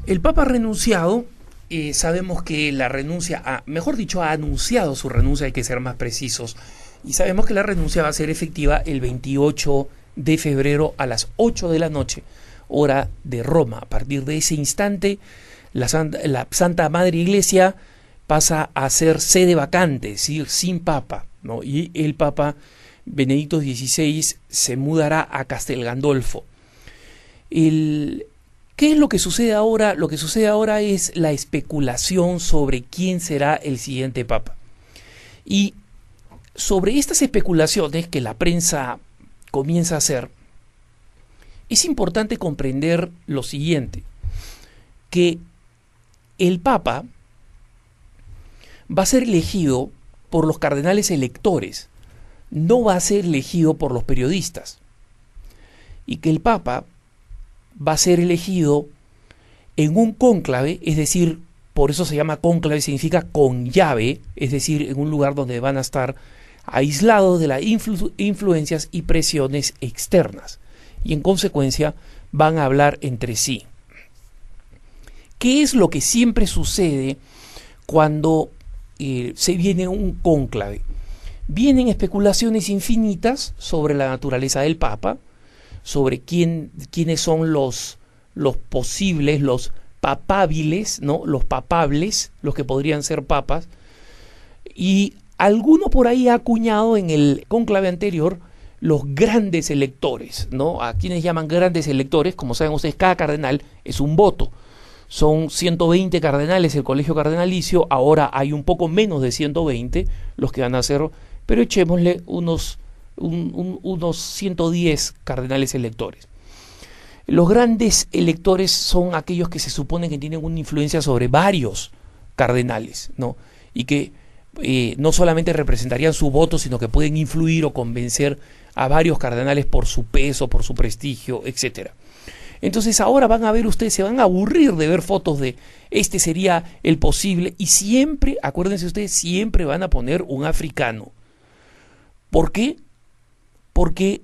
El Papa ha renunciado, sabemos que la renuncia, mejor dicho, ha anunciado su renuncia, hay que ser más precisos, y sabemos que la renuncia va a ser efectiva el 28 de febrero a las 8 de la noche, hora de Roma. A partir de ese instante, la Santa Madre Iglesia pasa a ser sede vacante, es decir, sin Papa, ¿no? Y el Papa Benedicto XVI se mudará a Castel Gandolfo. ¿Qué es lo que sucede ahora? Lo que sucede ahora es la especulación sobre quién será el siguiente Papa. Y sobre estas especulaciones que la prensa comienza a hacer, es importante comprender lo siguiente, que el Papa va a ser elegido por los cardenales electores, no va a ser elegido por los periodistas, y que el Papa va a ser elegido en un cónclave, es decir, por eso se llama cónclave, significa con llave, es decir, en un lugar donde van a estar aislados de las influencias y presiones externas, y en consecuencia van a hablar entre sí. ¿Qué es lo que siempre sucede cuando se viene un cónclave? Vienen especulaciones infinitas sobre la naturaleza del Papa, sobre quiénes son los posibles, los papables, ¿no? Los papables, los que podrían ser papas, y alguno por ahí ha acuñado en el cónclave anterior los grandes electores, ¿no? A quienes llaman grandes electores, como saben ustedes, cada cardenal es un voto. Son 120 cardenales el colegio cardenalicio, ahora hay un poco menos de 120 los que van a ser, pero echémosle unos 110 cardenales electores. Los grandes electores son aquellos que se supone que tienen una influencia sobre varios cardenales, ¿no? Y que no solamente representarían su voto, sino que pueden influir o convencer a varios cardenales por su peso, por su prestigio, etcétera. Entonces ahora van a ver ustedes, se van a aburrir de ver fotos de este sería el posible, y siempre, acuérdense ustedes, siempre van a poner un africano. ¿Por qué? Porque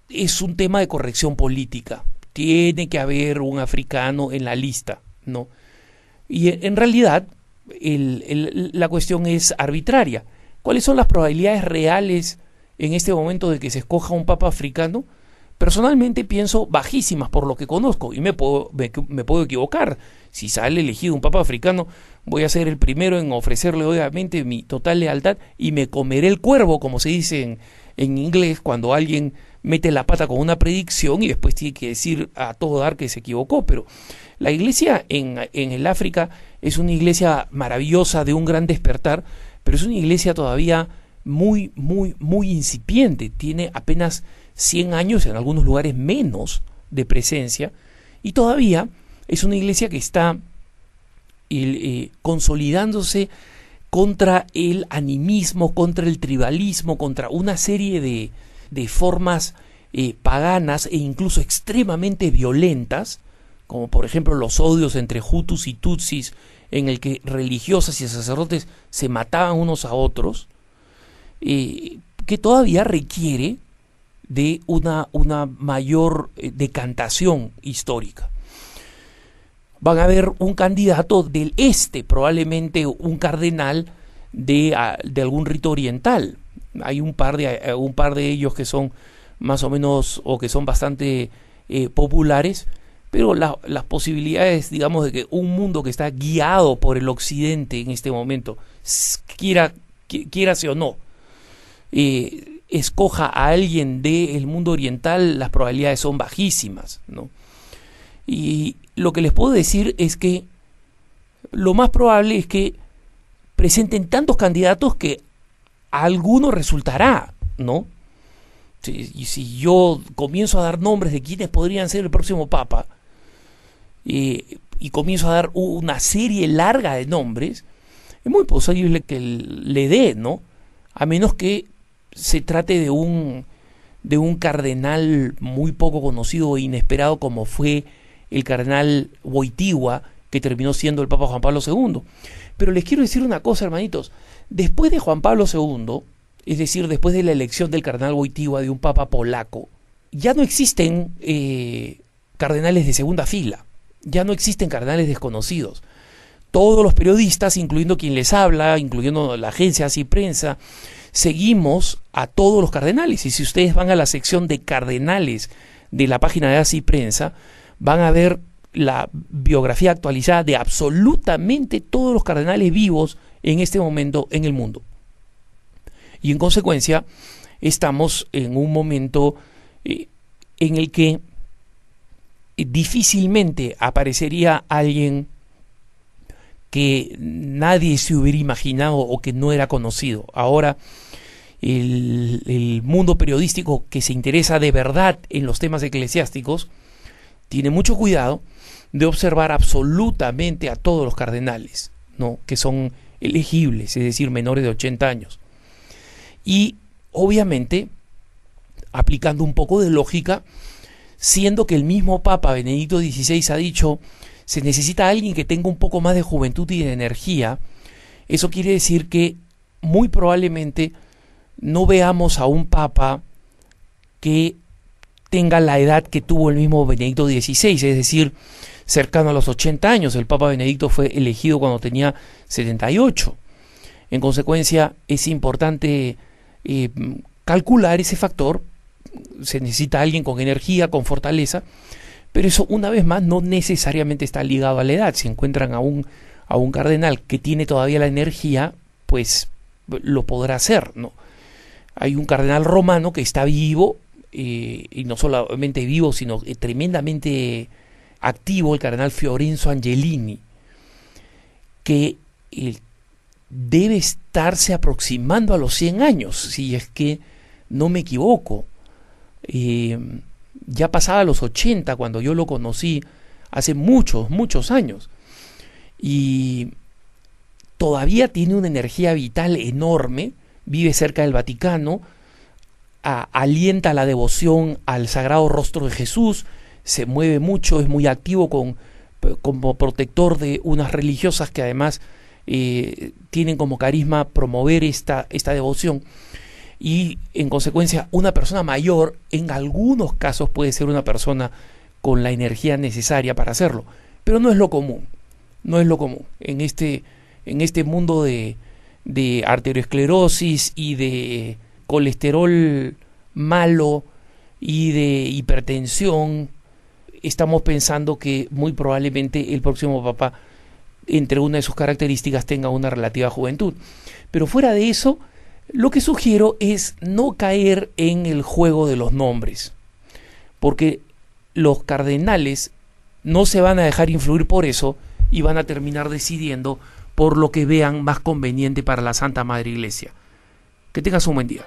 es un tema de corrección política. Tiene que haber un africano en la lista, ¿no? Y en realidad la cuestión es arbitraria. ¿Cuáles son las probabilidades reales en este momento de que se escoja un papa africano? Personalmente pienso bajísimas por lo que conozco, y me puedo equivocar. Si sale elegido un papa africano, voy a ser el primero en ofrecerle obviamente mi total lealtad, y me comeré el cuervo, como se dice en inglés, cuando alguien mete la pata con una predicción y después tiene que decir a todo dar que se equivocó. Pero la iglesia en el África es una iglesia maravillosa, de un gran despertar, pero es una iglesia todavía muy, muy, muy incipiente. Tiene apenas 100 años, en algunos lugares menos, de presencia, y todavía es una iglesia que está consolidándose contra el animismo, contra el tribalismo, contra una serie de formas paganas e incluso extremadamente violentas, como por ejemplo los odios entre Hutus y Tutsis, en el que religiosas y sacerdotes se mataban unos a otros, que todavía requiere de una mayor decantación histórica. Van a haber un candidato del este, probablemente un cardenal de algún rito oriental. Hay un par de ellos que son más o menos, o que son bastante populares, pero las posibilidades, digamos, de que un mundo que está guiado por el occidente en este momento, quiera o no, escoja a alguien del mundo oriental, las probabilidades son bajísimas, ¿no? Y lo que les puedo decir es que lo más probable es que presenten tantos candidatos que a alguno resultará, ¿no? Y si yo comienzo a dar nombres de quienes podrían ser el próximo papa, y comienzo a dar una serie larga de nombres, es muy posible que le dé, ¿no? A menos que se trate de un cardenal muy poco conocido e inesperado, como fue el cardenal Wojtyła, que terminó siendo el Papa Juan Pablo II. Pero les quiero decir una cosa, hermanitos. Después de Juan Pablo II, es decir, después de la elección del cardenal Wojtyła, de un papa polaco, ya no existen cardenales de segunda fila. Ya no existen cardenales desconocidos. Todos los periodistas, incluyendo quien les habla, incluyendo la agencia Así Prensa, seguimos a todos los cardenales. Y si ustedes van a la sección de cardenales de la página de Así Prensa, van a ver la biografía actualizada de absolutamente todos los cardenales vivos en este momento en el mundo. Y en consecuencia, estamos en un momento en el que difícilmente aparecería alguien que nadie se hubiera imaginado o que no era conocido. Ahora, el mundo periodístico que se interesa de verdad en los temas eclesiásticos tiene mucho cuidado de observar absolutamente a todos los cardenales, ¿no?, que son elegibles, es decir, menores de 80 años. Y obviamente, aplicando un poco de lógica, siendo que el mismo Papa Benedicto XVI ha dicho, se necesita alguien que tenga un poco más de juventud y de energía, eso quiere decir que muy probablemente no veamos a un Papa que tenga la edad que tuvo el mismo Benedicto XVI, es decir, cercano a los 80 años. El Papa Benedicto fue elegido cuando tenía 78. En consecuencia, es importante calcular ese factor. Se necesita alguien con energía, con fortaleza, pero eso, una vez más, no necesariamente está ligado a la edad. Si encuentran a un cardenal que tiene todavía la energía, pues lo podrá hacer, ¿no? Hay un cardenal romano que está vivo, y no solamente vivo, sino tremendamente activo, el cardenal Fiorenzo Angelini, que debe estarse aproximando a los 100 años, si es que no me equivoco. Ya pasaba los 80 cuando yo lo conocí hace muchos años, y todavía tiene una energía vital enorme, vive cerca del Vaticano, alienta la devoción al Sagrado Rostro de Jesús, se mueve mucho, es muy activo como protector de unas religiosas que además tienen como carisma promover esta devoción. Y en consecuencia, una persona mayor en algunos casos puede ser una persona con la energía necesaria para hacerlo, pero no es lo común. No es lo común en este mundo de arteriosclerosis y de colesterol malo y de hipertensión. Estamos pensando que muy probablemente el próximo Papa, entre una de sus características, tenga una relativa juventud. Pero fuera de eso, lo que sugiero es no caer en el juego de los nombres, porque los cardenales no se van a dejar influir por eso y van a terminar decidiendo por lo que vean más conveniente para la Santa Madre Iglesia. Que tengas un buen día.